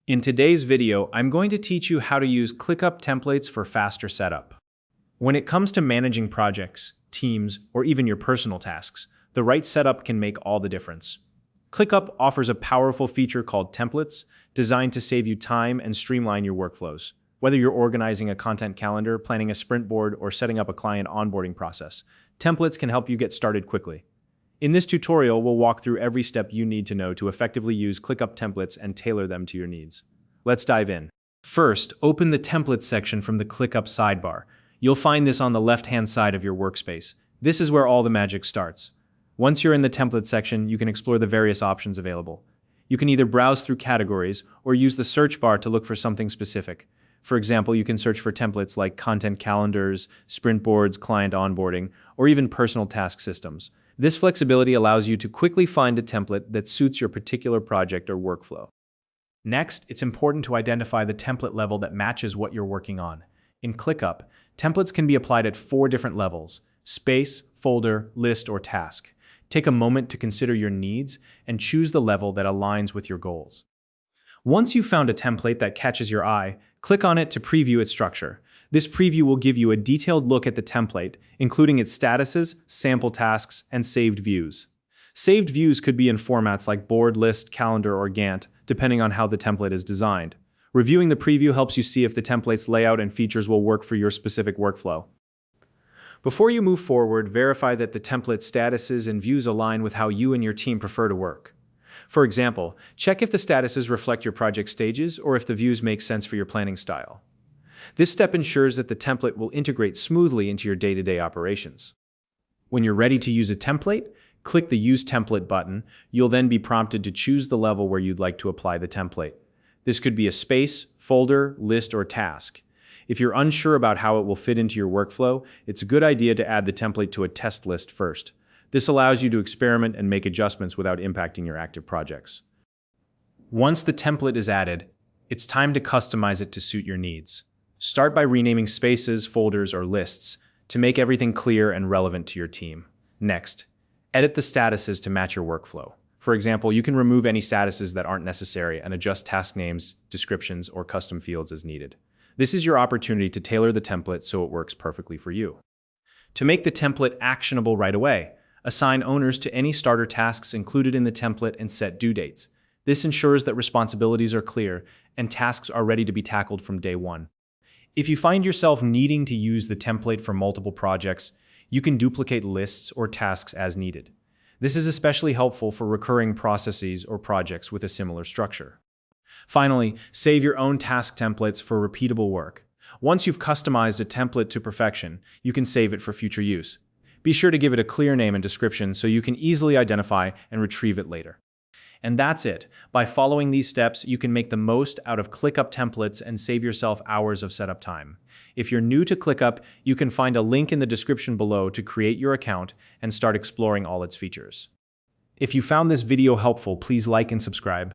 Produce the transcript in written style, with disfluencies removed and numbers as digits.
In today's video, I'm going to teach you how to use ClickUp templates for faster setup. When it comes to managing projects, teams, or even your personal tasks, the right setup can make all the difference. ClickUp offers a powerful feature called templates, designed to save you time and streamline your workflows. Whether you're organizing a content calendar, planning a sprint board, or setting up a client onboarding process, templates can help you get started quickly. In this tutorial, we'll walk through every step you need to know to effectively use ClickUp templates and tailor them to your needs. Let's dive in. First, open the Templates section from the ClickUp sidebar. You'll find this on the left-hand side of your workspace. This is where all the magic starts. Once you're in the Templates section, you can explore the various options available. You can either browse through categories or use the search bar to look for something specific. For example, you can search for templates like content calendars, sprint boards, client onboarding, or even personal task systems. This flexibility allows you to quickly find a template that suits your particular project or workflow. Next, it's important to identify the template level that matches what you're working on. In ClickUp, templates can be applied at 4 different levels: space, folder, list, or task. Take a moment to consider your needs and choose the level that aligns with your goals. Once you've found a template that catches your eye, click on it to preview its structure. This preview will give you a detailed look at the template, including its statuses, sample tasks, and saved views. Saved views could be in formats like board, list, calendar, or Gantt, depending on how the template is designed. Reviewing the preview helps you see if the template's layout and features will work for your specific workflow. Before you move forward, verify that the template statuses and views align with how you and your team prefer to work. For example, check if the statuses reflect your project stages or if the views make sense for your planning style. This step ensures that the template will integrate smoothly into your day-to-day operations. When you're ready to use a template, click the Use Template button. You'll then be prompted to choose the level where you'd like to apply the template. This could be a space, folder, list, or task. If you're unsure about how it will fit into your workflow, it's a good idea to add the template to a test list first. This allows you to experiment and make adjustments without impacting your active projects. Once the template is added, it's time to customize it to suit your needs. Start by renaming spaces, folders, or lists to make everything clear and relevant to your team. Next, edit the statuses to match your workflow. For example, you can remove any statuses that aren't necessary and adjust task names, descriptions, or custom fields as needed. This is your opportunity to tailor the template so it works perfectly for you. To make the template actionable right away, assign owners to any starter tasks included in the template and set due dates. This ensures that responsibilities are clear and tasks are ready to be tackled from day one. If you find yourself needing to use the template for multiple projects, you can duplicate lists or tasks as needed. This is especially helpful for recurring processes or projects with a similar structure. Finally, save your own task templates for repeatable work. Once you've customized a template to perfection, you can save it for future use. Be sure to give it a clear name and description so you can easily identify and retrieve it later. And that's it. By following these steps, you can make the most out of ClickUp templates and save yourself hours of setup time. If you're new to ClickUp, you can find a link in the description below to create your account and start exploring all its features. If you found this video helpful, please like and subscribe.